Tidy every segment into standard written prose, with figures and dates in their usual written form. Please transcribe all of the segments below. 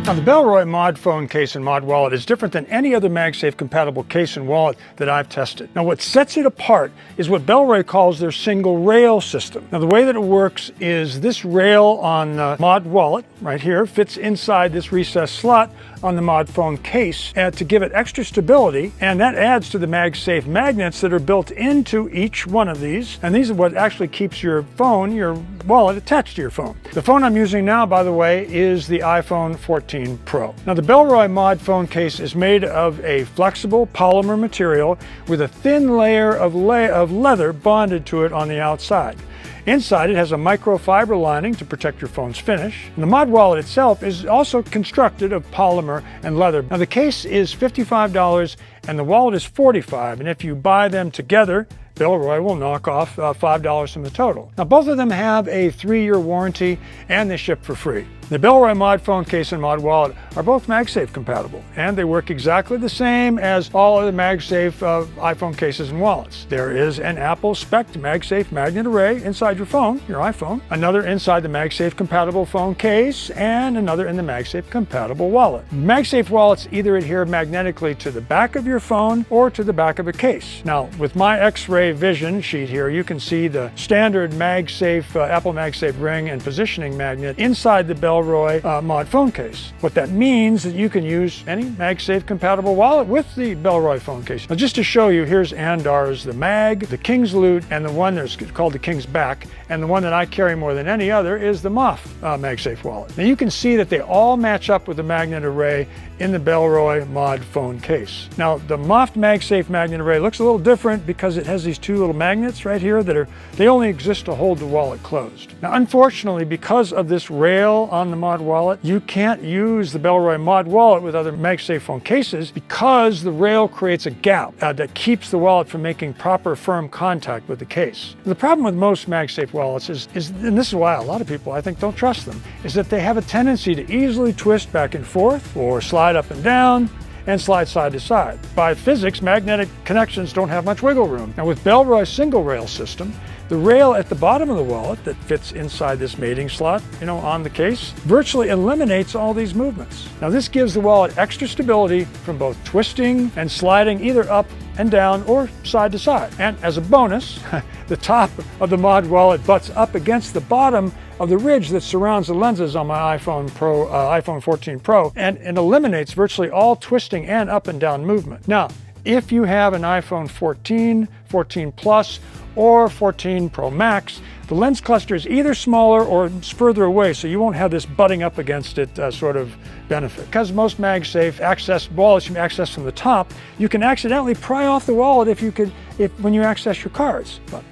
Now, the Bellroy Mod phone case and Mod wallet is different than any other Magsafe compatible case and wallet that I've tested. Now, what sets it apart is what Bellroy calls their single rail system. Now, the way that it works is this rail on the Mod wallet right here fits inside this recessed slot on the Mod phone case to give it extra stability, and that adds to the Magsafe magnets that are built into each one of these, and these are what actually keeps your phone, your wallet, attached to your phone. The phone I'm using now, by the way, is the iPhone 14 Pro. Now, the Bellroy Mod phone case is made of a flexible polymer material with a thin layer of leather bonded to it on the outside. Inside, it has a microfiber lining to protect your phone's finish. And the Mod wallet itself is also constructed of polymer and leather. Now, the case is $55 and the wallet is $45, and if you buy them together, Bellroy will knock off $5 from the total. Now, both of them have a 3-year warranty and they ship for free. The Bellroy Mod phone case and Mod wallet are both Magsafe compatible, and they work exactly the same as all other Magsafe iPhone cases and wallets. There is an Apple spec Magsafe magnet array inside your phone, your iPhone, another inside the Magsafe compatible phone case, and another in the Magsafe compatible wallet. Magsafe wallets either adhere magnetically to the back of your phone or to the back of a case. Now, with my X-ray vision sheet here, you can see the standard Magsafe, Apple Magsafe ring and positioning magnet inside the Bellroy Mod phone case. What that means is that you can use any Magsafe compatible wallet with the Bellroy phone case. Now, just to show you, here's Andar's, the Mag, the King's Loot, and the one that's called the King's Back, and the one that I carry more than any other is the Moth Magsafe wallet. Now, you can see that they all match up with the magnet array in the Bellroy Mod phone case. Now, the Moth Magsafe magnet array looks a little different because it has these two little magnets right here they only exist to hold the wallet closed. Now, unfortunately, because of this rail on the Mod wallet, you can't use the Bellroy Mod wallet with other Magsafe phone cases because the rail creates a gap that keeps the wallet from making proper firm contact with the case. The problem with most Magsafe wallets is, and this is why a lot of people I think don't trust them, is that they have a tendency to easily twist back and forth or slide up and down and slide side to side. By physics, magnetic connections don't have much wiggle room. Now, with Bellroy's single rail system, the rail at the bottom of the wallet that fits inside this mating slot, on the case, virtually eliminates all these movements. Now, this gives the wallet extra stability from both twisting and sliding either up and down or side to side. And as a bonus, the top of the Mod wallet butts up against the bottom of the ridge that surrounds the lenses on my iPhone 14 Pro, and it eliminates virtually all twisting and up and down movement. Now, if you have an iPhone 14, 14 Plus, or 14 Pro Max, the lens cluster is either smaller or further away, so you won't have this butting up against it sort of benefit. Because most Magsafe wallets you access from the top, you can accidentally pry off the wallet when you access your cards. But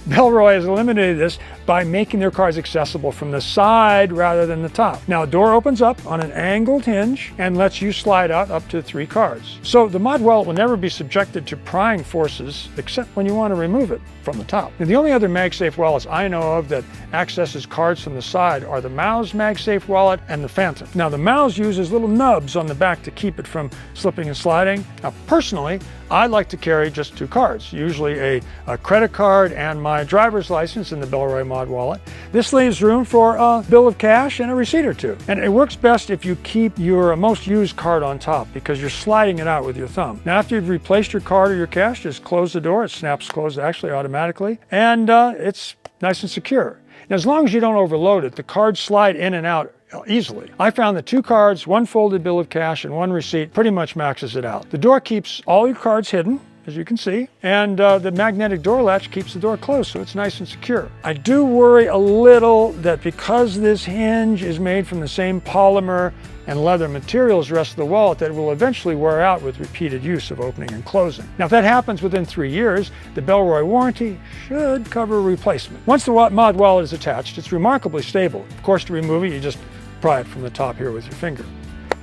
Bellroy has eliminated this by making their cards accessible from the side rather than the top. Now, a door opens up on an angled hinge and lets you slide out up to 3 cards. So the Mod wallet will never be subjected to prying forces except when you want to remove it from the top. And the only other Magsafe wallets I know of that accesses cards from the side are the Mouse Magsafe wallet and the Phantom. Now, the Mouse uses little nubs on the back to keep it from slipping and sliding. Now, personally, I like to carry just 2 cards, usually a credit card and my driver's license in the Bellroy Mod wallet. This leaves room for a bill of cash and a receipt or 2. And it works best if you keep your most used card on top because you're sliding it out with your thumb. Now, after you've replaced your card or your cash, just close the door. It snaps closed actually automatically, and it's nice and secure. Now, as long as you don't overload it, the cards slide in and out easily. I found that 2 cards, 1 folded bill of cash, and 1 receipt pretty much maxes it out. The door keeps all your cards hidden, as you can see, and the magnetic door latch keeps the door closed, so it's nice and secure. I do worry a little that because this hinge is made from the same polymer and leather material as the rest of the wallet, that it will eventually wear out with repeated use of opening and closing. Now, if that happens within 3 years, the Bellroy warranty should cover a replacement. Once the Mod wallet is attached, it's remarkably stable. Of course, to remove it, you just pry it from the top here with your finger.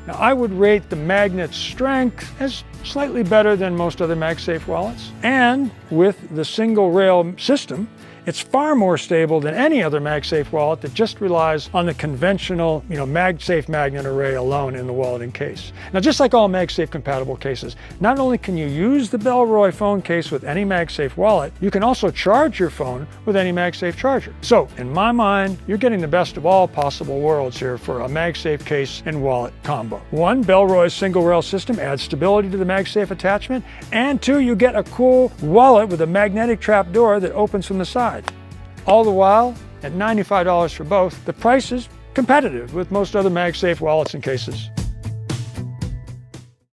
Now, I would rate the magnet strength as slightly better than most other Magsafe wallets. And with the single rail system, It's far more stable than any other Magsafe wallet that just relies on the conventional, Magsafe magnet array alone in the wallet and case. Now, just like all Magsafe compatible cases, not only can you use the Bellroy phone case with any Magsafe wallet, you can also charge your phone with any Magsafe charger. So, in my mind, you're getting the best of all possible worlds here for a Magsafe case and wallet combo. One, Bellroy's single rail system adds stability to the Magsafe attachment, and two, you get a cool wallet with a magnetic trap door that opens from the side. All the while, at $95 for both, the price is competitive with most other Magsafe wallets and cases.